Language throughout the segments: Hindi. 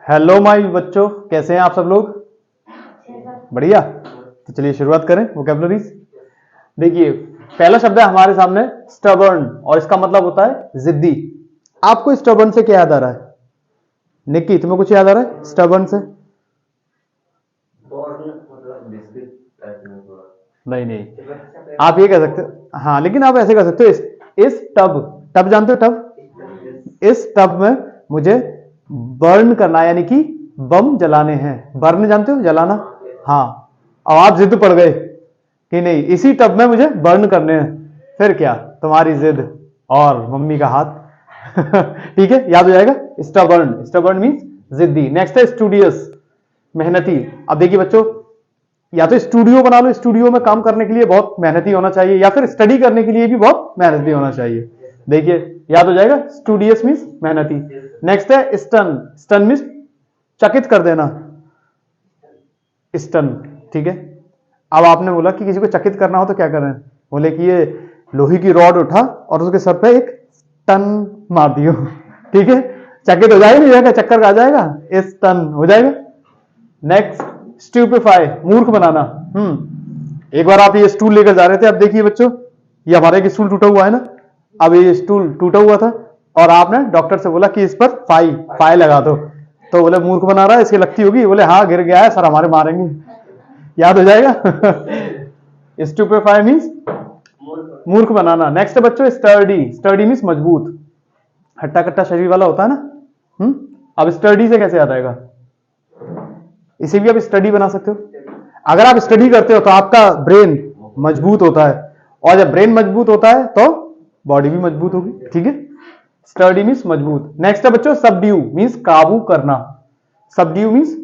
हेलो माय बच्चों, कैसे हैं आप सब लोग? बढ़िया। तो चलिए शुरुआत करें वोकैबुलरीज। देखिए, पहला शब्द है हमारे सामने स्टबर्न, और इसका मतलब होता है जिद्दी। आपको स्टबर्न से क्या याद आ रहा है? निक्की, तुम्हें कुछ याद आ रहा है स्टबर्न से? नहीं नहीं, आप ये कह सकते हो, हाँ, लेकिन आप ऐसे कर सकते हो, इस टब, टब जानते हो टब? इस टब में मुझे बर्न करना, यानी कि बम जलाने हैं। बर्न जानते हो, जलाना? हाँ। अब आप जिद पड़ गए कि नहीं, इसी टब में मुझे बर्न करने हैं, फिर क्या, तुम्हारी जिद और मम्मी का हाथ। ठीक है, याद हो जाएगा। स्टबर्न, स्टबर्न मीन्स जिद्दी। नेक्स्ट है स्टूडियस, मेहनती। अब देखिए बच्चों, या तो स्टूडियो बना लो, स्टूडियो में काम करने के लिए बहुत मेहनती होना चाहिए, या फिर स्टडी करने के लिए भी बहुत मेहनती होना चाहिए। देखिए, याद हो जाएगा, स्टूडियस मीन्स मेहनती। नेक्स्ट है स्टन, स्टन मीन्स चकित कर देना, स्टन। ठीक है, अब आपने बोला कि किसी को चकित करना हो तो क्या करें? बोले कि ये लोहे की रॉड उठा और उसके सर पे एक टन मार दियो। ठीक है, चकित हो जाएगा, नहीं जाएगा, चक्कर आ जाएगा, इस टन हो जाएगा। नेक्स्ट स्टूपिफाई, मूर्ख बनाना। एक बार आप ये स्टूल लेकर जा रहे थे, अब देखिए बच्चों, ये हमारे एक स्टूल टूटा हुआ है ना, अब ये स्टूल टूटा हुआ था और आपने डॉक्टर से बोला कि इस पर फाई लगा दो, तो बोले मूर्ख बना रहा है, इसकी लगती होगी। बोले हाँ, गिर गया है सर, हमारे मारेंगे। याद हो जाएगा। स्टूपिफाई मीन्स मूर्ख बनाना। नेक्स्ट है बच्चों स्टर्डी, स्टर्डी मीन्स मजबूत, हट्टा कट्टा शरीर वाला होता है ना। अब स्टर्डी से कैसे याद आएगा? इसे भी आप स्टडी बना सकते हो। अगर आप स्टडी करते हो तो आपका ब्रेन मजबूत होता है, और जब ब्रेन मजबूत होता है तो बॉडी भी मजबूत होगी। ठीक है, स्टडी मीन्स मजबूत। नेक्स्ट है बच्चों सबड्यू, मीन्स काबू करना। सबड्यू मीन्स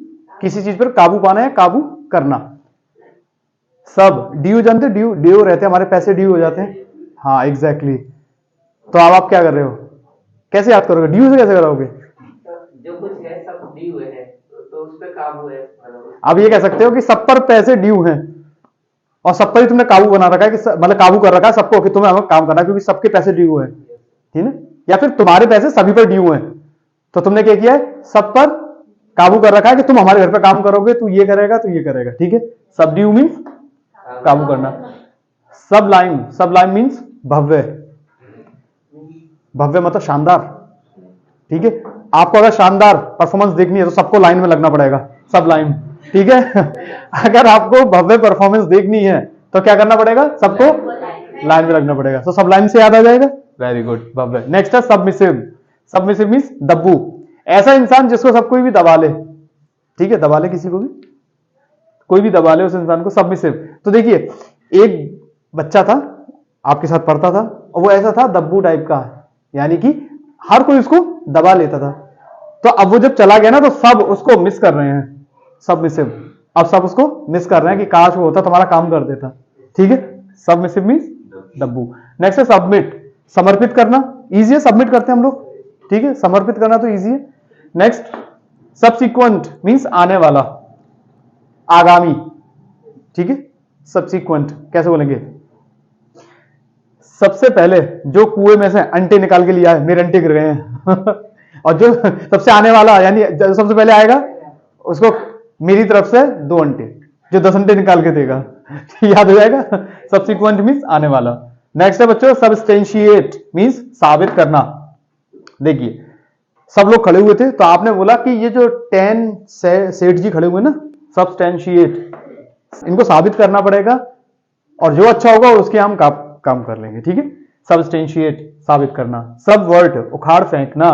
किसी चीज पर काबू पाना है, काबू करना। सब ड्यू जानते हो, ड्यू, ड्यू रहते हैं हमारे, पैसे ड्यू हो जाते हैं। हाँ एग्जैक्टली। तो अब आप क्या कर रहे हो, कैसे याद करोगे? ड्यू से कैसे कराओगे? जो कुछ है सब ड्यू है, तो उस पर काबू है। अब ये कह सकते हो कि सब पर पैसे ड्यू हैं, और सब पर ही तुमने काबू बना रखा है, कि मतलब काबू कर रखा है सबको कि तुम्हें हमें काम करना है, क्योंकि सबके पैसे ड्यू है। ठीक है, या फिर तुम्हारे पैसे सभी पर ड्यू हैं, तो तुमने क्या किया है, सब पर काबू कर रखा है कि तुम हमारे घर पर काम करोगे, तू ये करेगा, तू ये करेगा। ठीक है, सब ड्यू मीन्स काबू करना। सबलाइम, सबलाइम मीन्स भव्य, भव्य मतलब शानदार। ठीक है, आपको अगर शानदार परफॉर्मेंस देखनी है तो सबको लाइन में लगना पड़ेगा, सब लाइन। ठीक है। अगर आपको भव्य परफॉर्मेंस देखनी है तो क्या करना पड़ेगा, सबको लाइन में लगना पड़ेगा। तो सब लाइन से याद आ जाएगा। वेरी गुड, भव्य। नेक्स्ट है सबमिसिव, सबमिसिव मीन्स दब्बू, ऐसा इंसान जिसको सब कोई भी दबा ले। ठीक है, दबा ले किसी को भी, कोई भी दबा ले उस इंसान को, सबमिसिव। तो देखिए, एक बच्चा था आपके साथ पढ़ता था, और वो ऐसा था दब्बू टाइप का, यानी कि हर कोई उसको दबा लेता था। तो अब वो जब चला गया ना, तो सब उसको मिस कर रहे हैं, सबमिसिव। अब सब उसको मिस कर रहे हैं कि काश वो होता, तुम्हारा काम कर देता। ठीक है, सबमिसिव मीन्स दब्बू। नेक्स्ट है सबमिट, समर्पित करना। इजी है, सबमिट करते हैं हम लोग। ठीक है, समर्पित करना तो इजी है। नेक्स्ट सबसिक्वेंट मीन्स आने वाला, आगामी। ठीक है, सबसिक्वेंट कैसे बोलेंगे? सबसे पहले जो कुएं में से अंटे निकाल के लिया है, मेरे अंटे गिर गए हैं। और जो सबसे आने वाला, यानी जो सबसे पहले आएगा, उसको मेरी तरफ से 2 अंटे, जो 10 अंटे निकाल के देगा। याद हो जाएगा, सबसिक्वेंट मीन्स आने वाला। नेक्स्ट है बच्चों सबस्टेंशिएट मीन्स साबित करना। देखिए, सब लोग खड़े हुए थे, तो आपने बोला कि ये जो 10 सेठ जी खड़े हुए ना, सबस्टेंशिएट, इनको साबित करना पड़ेगा, और जो अच्छा होगा उसके हम काम कर लेंगे। ठीक है, सबस्टेंशिएट साबित करना। सबवर्ट उखाड़ फेंकना।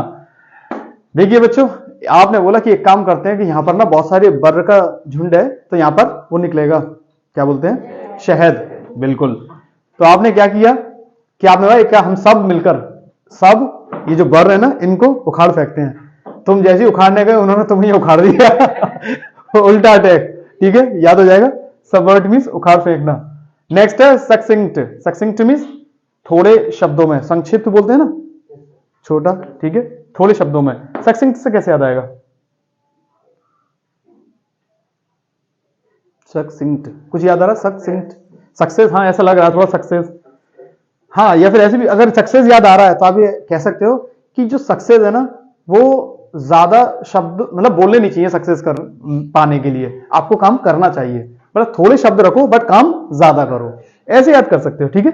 देखिए बच्चों, आपने बोला कि एक काम करते हैं कि यहां पर ना बहुत सारे बर्र का झुंड है, तो यहां पर वो निकलेगा, क्या बोलते हैं, शहद। बिल्कुल। तो आपने क्या किया कि आपने बोला क्या हम सब मिलकर, सब ये जो बर्र है ना, इनको उखाड़ फेंकते हैं। तुम जैसे ही उखाड़ने गए, उन्होंने तुम्हें उखाड़ दिया। उल्टा अटैक। ठीक है, याद हो जाएगा, सबवर्ट मीन्स उखाड़ फेंकना। नेक्स्ट है सक्सिंक्ट, सक्सिंक्ट मीन्स थोड़े शब्दों में, संक्षिप्त बोलते हैं ना, छोटा। ठीक है, थोड़े शब्दों में। सक्सिंक्ट से कैसे याद आएगा? सक्सिंक्ट कुछ याद आ रहा? सक्सिंक्ट, सक्सेस, हाँ ऐसा लग रहा है थोड़ा, सक्सेस। हाँ, या फिर ऐसे भी अगर सक्सेस याद आ रहा है तो आप ये कह सकते हो कि जो सक्सेस है ना, वो ज्यादा शब्द मतलब बोलने नहीं चाहिए सक्सेस कर पाने के लिए, आपको काम करना चाहिए, मतलब थोड़े शब्द रखो बट काम ज्यादा करो, ऐसे याद कर सकते हो। ठीक है,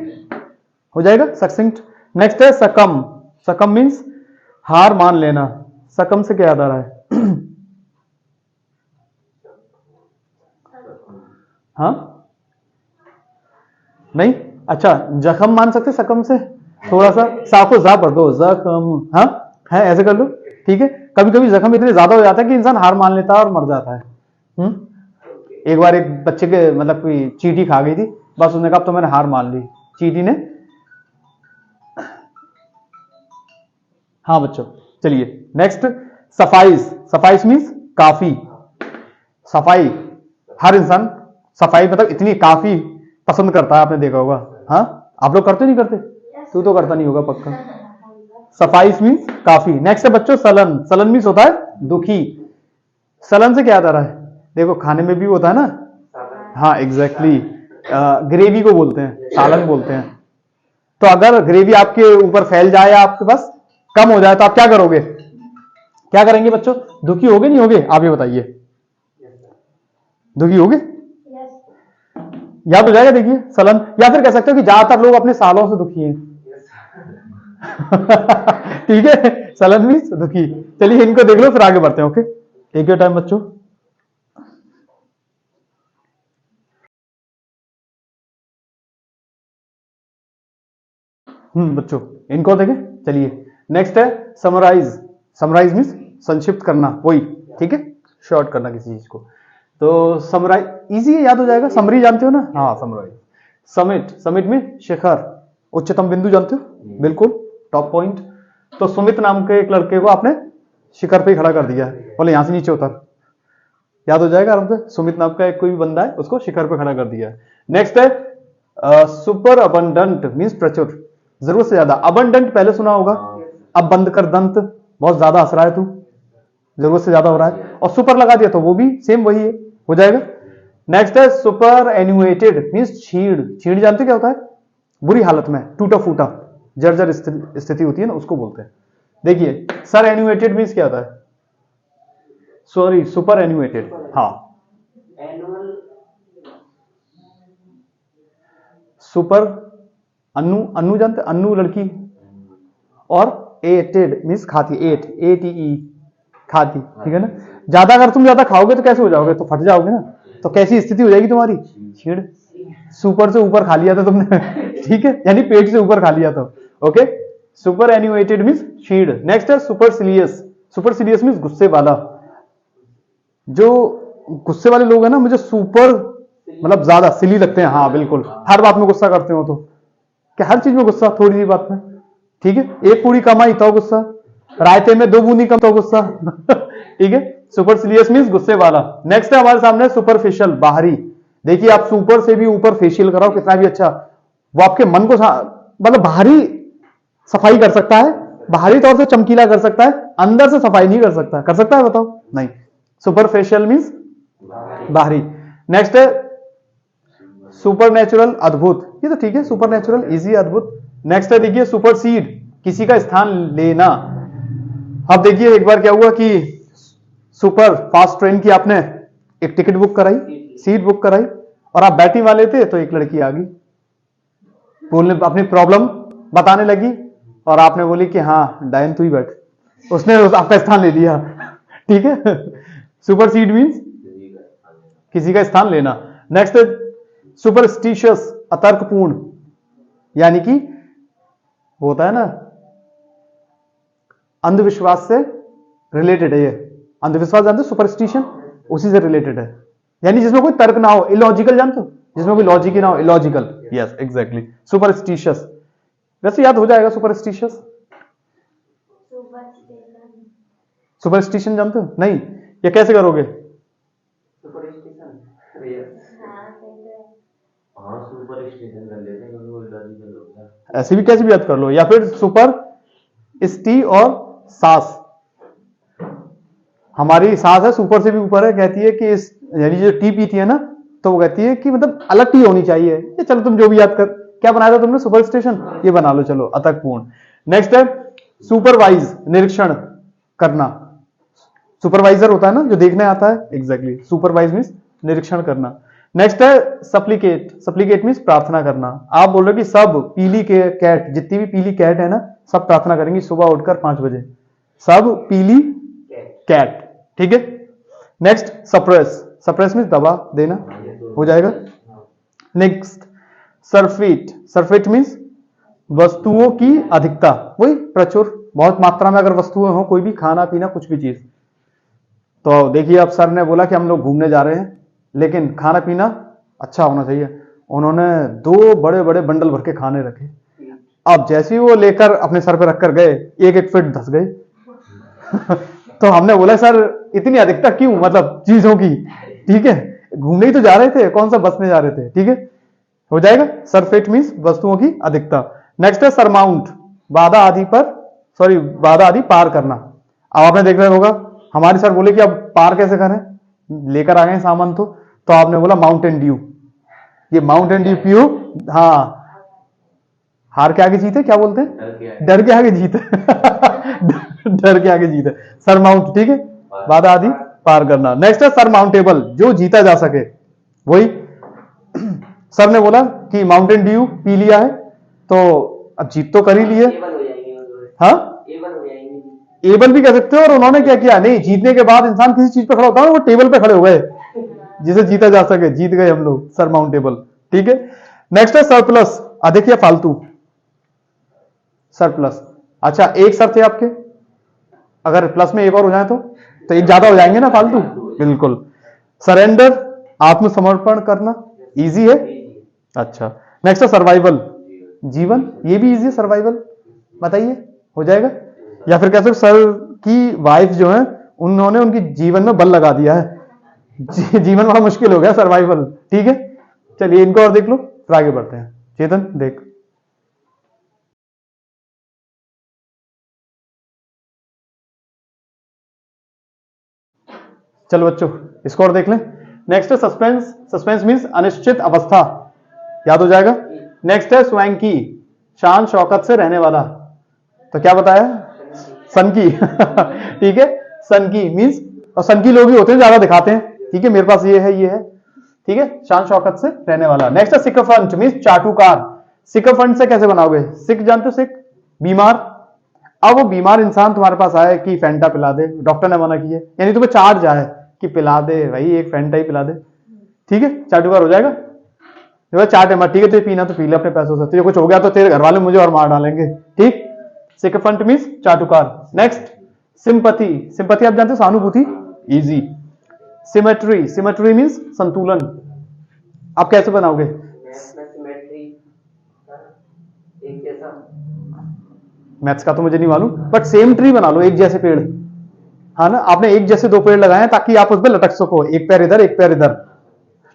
हो जाएगा सक्सेंट। नेक्स्ट है सकम। सकम मीन्स हार मान लेना। सकम से क्या याद आ रहा है? हाँ नहीं, अच्छा जख्म मान सकते सकम से, थोड़ा सा साको जा पढ़ दो, जख्म, हाँ है ऐसे कर लो। ठीक है, कभी कभी जख्म इतने ज्यादा हो जाता है कि इंसान हार मान लेता है और मर जाता है। एक बार एक बच्चे के मतलब कोई चींटी खा गई थी, बस उसने कहा तो मैंने हार मान ली, चींटी ने। हाँ बच्चों, चलिए नेक्स्ट सफाइस। सफाइस मीन्स काफी। सफाई, हर इंसान सफाई मतलब इतनी काफी पसंद करता है, आपने देखा होगा। हाँ आप लोग करते नहीं करते? तू तो करता नहीं होगा पक्का। सफाइस मीन्स काफी। नेक्स्ट है बच्चों सलन। सलन मीन्स होता है दुखी। सलन से क्या याद आ रहा है? देखो खाने में भी होता है ना, हाँ एग्जैक्टली, ग्रेवी को बोलते हैं, सालन बोलते हैं। तो अगर ग्रेवी आपके ऊपर फैल जाए या आपके पास कम हो जाए तो आप क्या करोगे? क्या करेंगे बच्चों? दुखी होगे नहीं होगे? आप ये बताइए, दुखी होगे? याद हो जाएगा। देखिए सलन, या फिर कह सकते हो कि ज्यादातर लोग अपने सालों से दुखी हैं। ठीक है, सलन मीन्स दुखी। चलिए इनको देख लो फिर आगे बढ़ते हैं। ओके, टेक योर टाइम बच्चों। बच्चों इनको देखें। चलिए नेक्स्ट है समराइज। समराइज मीन्स संक्षिप्त करना, वही। ठीक है, शॉर्ट करना किसी चीज को। तो समराइज इजी है, याद हो जाएगा। समरी जानते हो ना? हाँ समराइज। समिट, समिट में शिखर, उच्चतम बिंदु जानते हो? बिल्कुल, टॉप पॉइंट। तो सुमित नाम के एक लड़के को आपने शिखर पे ही खड़ा कर दिया है, बोले यहां से नीचे उतर, याद हो जाएगा आराम से। सुमित नाम का एक कोई भी बंदा है, उसको शिखर पे खड़ा कर दिया है। नेक्स्ट है सुपर अबंडेंट मीन्स प्रचुर, जरूरत से ज्यादा। अबंडेंट पहले सुना होगा, अब बंद कर दंत, बहुत ज्यादा हंस रहा है तू, जरूरत से ज्यादा हो रहा है। और सुपर लगा दिया तो वो भी सेम वही है, हो जाएगा। नेक्स्ट है सुपर एन्युएटेड मीन्स छीड़। छीड़ जानते क्या होता है? बुरी हालत में, टूटा फूटा, जर्जर स्थिति होती है ना, उसको बोलते हैं। देखिए सर एन्युएटेड मीन्स क्या होता है? सॉरी सुपर एन्युएटेड, हाँ एनुअल, सुपर अन्नू, अन्नू जानते? अन्नू लड़की। और एटेड मीन्स खाती, एट, ए टी ई, खाती। ठीक है ना, ज्यादा अगर तुम ज्यादा खाओगे तो कैसे हो जाओगे? तो फट जाओगे ना, तो कैसी स्थिति हो जाएगी तुम्हारी? छीड़। सुपर से ऊपर खा लिया था तुमने। ठीक है, यानी पेट से ऊपर खा लिया था। ओके, सुपर एन्युएटेड मीन्स छीड़। नेक्स्ट है सुपरसिलियस। सुपरसिलियस मीन्स गुस्से वाला। जो गुस्से वाले लोग हैं ना, मुझे सुपर मतलब ज्यादा सिली लगते हैं। हाँ बिल्कुल, हर बात में गुस्सा करते हो तो क्या? हर चीज में गुस्सा, थोड़ी सी बात में। ठीक है, एक पूरी कमाई तो गुस्सा, रायते में 2 बूंदी कम तो गुस्सा। ठीक है, सुपरसिलियस मीन्स गुस्से वाला। नेक्स्ट है हमारे सामने सुपरफिशियल, बाहरी। देखिए आप सुपर से भी ऊपर फेशियल कराओ कितना भी अच्छा, वो आपके मन को मतलब बाहरी सफाई कर सकता है, बाहरी तौर से चमकीला कर सकता है, अंदर से सफाई नहीं कर सकता। कर सकता है बताओ? नहीं। सुपरफिशियल मीन्स बाहरी। नेक्स्ट है सुपर नेचुरल, अद्भुत। ये तो ठीक है, सुपर नेचुरल इजी, अद्भुत। नेक्स्ट है देखिए सुपरसीड, किसी का स्थान लेना। अब देखिए एक बार क्या हुआ कि सुपर फास्ट ट्रेन की आपने एक टिकट बुक कराई, सीट बुक कराई, और आप बैठने वाले थे तो एक लड़की आ गई, बोलने अपनी प्रॉब्लम बताने लगी, और आपने बोली कि हाँ डायन तू ही बैठ, उसने आपका स्थान ले लिया। ठीक है, सुपरसीड मीन्स किसी का स्थान लेना। नेक्स्ट है सुपरस्टिशियस, अतर्कपूर्ण, यानी कि होता है ना अंधविश्वास से रिलेटेड है ये। अंधविश्वास जानते हो? सुपरस्टिशन उसी से रिलेटेड है, यानी जिसमें कोई तर्क ना हो। इलॉजिकल जानते हो? जिसमें कोई लॉजिक ही ना हो, इलॉजिकल। Yes exactly, superstitious. वैसे याद हो जाएगा सुपरस्टिशियस। सुपरस्टिशन जानते हो? नहीं, ये कैसे करोगे? सुपरस्टिशन, हाँ सुपर स्टेशन कर लेते हैं क्योंकि वो लॉजिकल होता है। ऐसे भी कैसे भी याद कर लो, या फिर सुपर स्टी और सास। हमारी सास है सुपर से भी ऊपर है, कहती है कि इस यानी जो टी पीती है ना, तो वो कहती है कि मतलब अलग टी होनी चाहिए। ये चलो तुम जो भी याद कर, क्या बनाया था तुमने? सुपर स्टेशन, ये बना लो चलो, अतर्कपूर्ण। नेक्स्ट है सुपरवाइज, निरीक्षण करना। सुपरवाइजर होता है ना जो देखने आता है, एग्जैक्टली सुपरवाइज मीन्स निरीक्षण करना। नेक्स्ट है सप्लीकेट, सप्लीकेट मीन्स प्रार्थना करना। आप बोल रहे हो कि सब पीली के कैट, जितनी भी पीली कैट है ना सब प्रार्थना करेंगी सुबह उठकर 5 बजे, सब पीली कैट, ठीक है। नेक्स्ट सप्रेस, सप्रेस मीन्स दबा देना, हो जाएगा। नेक्स्ट सरफेट, सरफेट मीन्स वस्तुओं की अधिकता, वही प्रचुर, बहुत मात्रा में अगर वस्तुएं हो, कोई भी खाना पीना कुछ भी चीज। तो देखिए अब सर ने बोला कि हम लोग घूमने जा रहे हैं लेकिन खाना पीना अच्छा होना चाहिए। उन्होंने 2 बड़े बड़े बंडल भर के खाने रखे। अब जैसे ही वो लेकर अपने सर पे रखकर गए, एक एक फिट धस गए। तो हमने बोला सर इतनी अधिकता क्यों, मतलब चीजों की, ठीक है, घूमने ही तो जा रहे थे, कौन सा बसने जा रहे थे, ठीक है, हो जाएगा। सरफेट मीन्स वस्तुओं की अधिकता। नेक्स्ट है सरमाउंट, बाधा आदि पर, सॉरी बाधा आदि पार करना। अब आपने देख रहे होगा हमारे सर बोले कि अब पार कैसे करें, लेकर आ गए सामान तो आपने बोला माउंटेन ड्यू, ये माउंटेन ड्यू पियो। हाँ, हार के आगे जीत है, क्या बोलते हैं, डर के आगे जीत है। डर के आगे जीत है, सरमाउंट, ठीक है, बाधा आदि पार करना। नेक्स्ट है सरमाउंटेबल, जो जीता जा सके, वही सर ने बोला कि माउंटेन ड्यू पी लिया है तो अब जीत तो कर ही ली है। हाँ एबल भी कह सकते हो। और उन्होंने क्या किया, नहीं जीतने के बाद इंसान किसी चीज पे खड़ा होता है, वो टेबल पे खड़े हो गए, जिसे जीता जा सके, जीत गए हम लोग, सरमाउंटेबल, ठीक है। नेक्स्ट है सरप्लस, अधिक या फालतू, सरप्लस। अच्छा एक सर थे आपके, अगर प्लस में एक और हो जाए तो एक ज्यादा हो जाएंगे ना, फालतू, बिल्कुल। सरेंडर, आत्मसमर्पण करना, इजी है। अच्छा नेक्स्ट है सर्वाइवल, जीवन, ये भी इजी है सर्वाइवल, बताइए, हो जाएगा। या फिर कह सकते सर की वाइफ जो है उन्होंने उनकी जीवन में बल लगा दिया है, जीवन बड़ा मुश्किल हो गया, सर्वाइवल, ठीक है। चलिए इनको और देख लो, फिर आगे बढ़ते हैं। चेतन देख, चलो बच्चों इसको और देख लें। नेक्स्ट है सस्पेंस, सस्पेंस मीन्स अनिश्चित अवस्था, याद हो जाएगा। नेक्स्ट है स्वैंकी, शान शौकत से रहने वाला, तो क्या बताया, सनकी। ठीक है, सनकी मीन्स, और सनकी लोग ही होते हैं, ज्यादा दिखाते हैं, ठीक है, मेरे पास ये है, ठीक है, शान शौकत से रहने वाला। नेक्स्ट है सिकफंट मीन्स चाटुकार। सिकफंट से कैसे बनाओगे, सिक जानते हो, सिक बीमार। अब वो बीमार इंसान तुम्हारे पास आए कि फैंटा पिला दे, डॉक्टर ने मना किया, यानी तुम्हें चाट जाए कि पिला दे भाई, एक फैंटा ही पिला दे, ठीक है, चाटुकार हो जाएगा। चाट है मत, ठीक है, तो पीना तो पी ले अपने पैसों से, तो कुछ हो गया तो तेरे घर वाले मुझे और मार डालेंगे, ठीक। सिकफंट मीन्स चाटुकार। नेक्स्ट सिंपैथी, सिंपैथी आप जानते हो, सहानुभूति, इजी। सिमेट्री, सिमेट्री मीन्स संतुलन, आप कैसे बनाओगे, मैथ्स का तो मुझे नहीं मालूम, बट सेम ट्री बना लो, एक जैसे पेड़, हाँ ना, आपने एक जैसे 2 पेड़ लगाए हैं ताकि आप उस पर लटक सको, एक पैर इधर एक पैर इधर,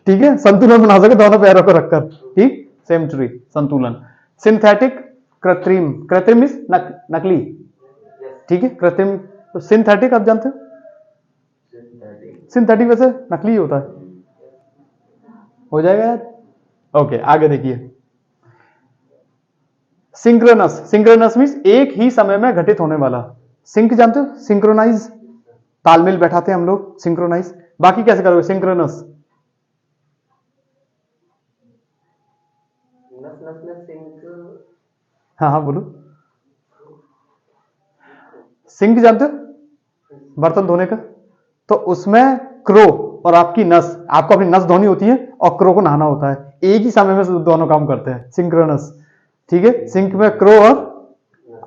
ठीक है, संतुलन बना सके दोनों पैरों को रखकर, ठीक, सेम ट्री, संतुलन। सिंथेटिक, कृत्रिम, कृत्रिम मीन्स नकली, ठीक है, कृत्रिम। तो सिंथेटिक आप जानते हो, सिंथेटिक वैसे नकली ही होता है, हो जाएगा यार। ओके आगे देखिए, सिंक्रोनस, सिंक्रोनस मीन्स एक ही समय में घटित होने वाला। सिंक जानते हो, सिंक्रोनाइज, तालमेल बैठाते हैं हम लोग, सिंक्रोनाइज। बाकी कैसे करोगे सिंक्रोनस, हाँ हाँ बोलो, सिंक जानते हो, बर्तन धोने का, तो उसमें क्रो और आपकी नस, आपको अपनी नस धोनी होती है और क्रो को नहाना होता है, एक ही समय में दोनों काम करते हैं, सिंक्रोनस, ठीक है। सिंक में क्रो और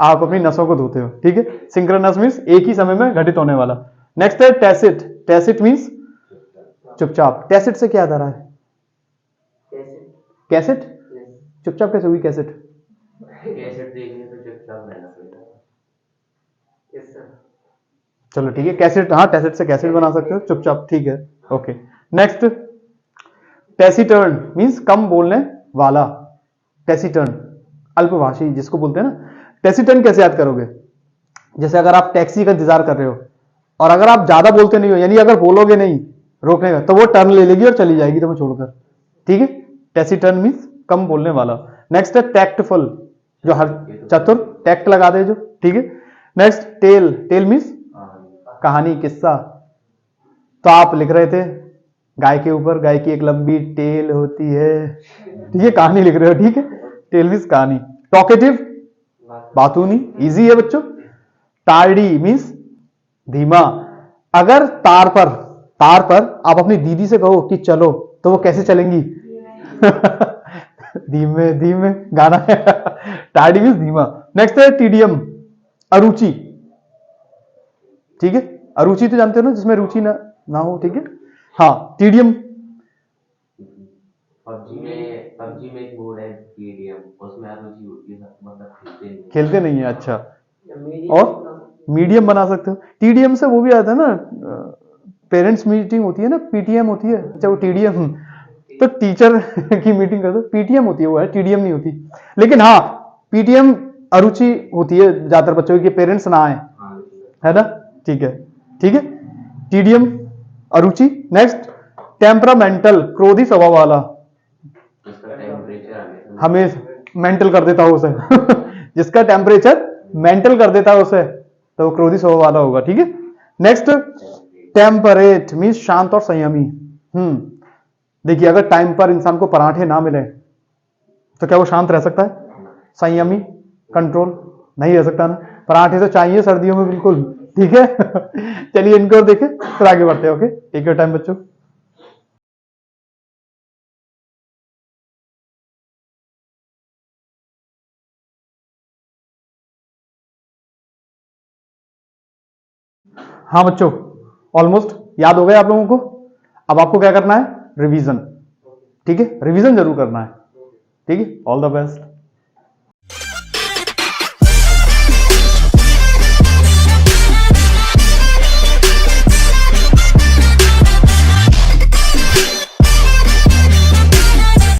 आप अपनी नसों को धोते हो, ठीक है। सिंक्रोनस मीन्स एक ही समय में घटित होने वाला। नेक्स्ट है टैसिट, टैसिट मीन्स चुपचाप। टैसिट से क्या आ रहा है, कैसेट, चुपचाप कैसे हुई कैसेट, कैसेट देखने तो चुपचाप रहना पड़ेगा। चलो ठीक है, कैसेट, हाँ टैसिट से कैसेट बना सकते हो, चुपचाप, ठीक है, ओके। नेक्स्ट टैसिटर्न मीन्स कम बोलने वाला, टैसिटर्न अल्पभाषी जिसको बोलते हैं ना। टैसिटर्न कैसे याद करोगे, जैसे अगर आप टैक्सी का इंतजार कर रहे हो और अगर आप ज्यादा बोलते नहीं हो, यानी अगर बोलोगे नहीं रोकने का, तो वो टर्न ले लेगी और चली जाएगी तुम्हें छोड़कर, ठीक है। टैसिटर्न मीन्स कम बोलने वाला। नेक्स्ट है टैक्टफुल, जो हर चतुर, टैक्ट लगा दे जो, ठीक है। नेक्स्ट टेल, टेल मीन्स कहानी किस्सा। तो आप लिख रहे थे गाय के ऊपर, गाय की एक लंबी टेल होती है, ठीक है, कहानी लिख रहे हो, ठीक है, टेल मीन्स कहानी। टॉकेटिव बातूनी, इजी है बच्चों। टार्डी मीन्स धीमा। अगर तार पर आप अपनी दीदी से कहो कि चलो, तो वो कैसे चलेंगी? धीमे धीमे, गाना है। टार्डी मीन्स धीमा। नेक्स्ट है टीडियम, अरुचि, ठीक है, अरुचि तो जानते हो ना, जिसमें रुचि ना हो, ठीक है। हाँ, टीडियम। पबजी में एक मोड है टीडीएम, उसमें अरुचि होती है, मतलब खेलते नहीं है, अच्छा। मीडियम और मीडियम बना सकते हो। टीडीएम से वो भी आता है ना, पेरेंट्स मीटिंग होती है ना, पीटीएम होती है, अच्छा वो टीडीएम, तो टीचर की मीटिंग कर दो, पीटीएम होती है वो, है टीडीएम नहीं होती। लेकिन हाँ, पीटीएम अरुचि होती है ज्यादातर बच्चों की, पेरेंट्स ना आए, है ना, ठीक है, ठीक है। टीडीएम अरुचि। नेक्स्ट टेम्परामेंटल, क्रोधी स्वभाव वाला, उसका टेम्परेचर हमें मेंटल कर देता हो उसे। जिसका टेम्परेचर मेंटल कर देता है उसे, तो वो क्रोधी स्वभाव वाला होगा, ठीक है। नेक्स्ट टेम्परेट मीन्स शांत और संयमी। देखिए, अगर टाइम पर इंसान को पराठे ना मिले तो क्या वो शांत रह सकता है? संयमी, कंट्रोल नहीं रह सकता ना। पराठे तो चाहिए सर्दियों में बिल्कुल, ठीक है। चलिए इनको देखें, फिर आगे बढ़ते हैं। ओके, टेक योर टाइम बच्चों। हाँ बच्चों, ऑलमोस्ट याद हो गया आप लोगों को। अब आपको क्या करना है? रिवीजन, ठीक है, रिवीजन जरूर करना है, ठीक है। All the best.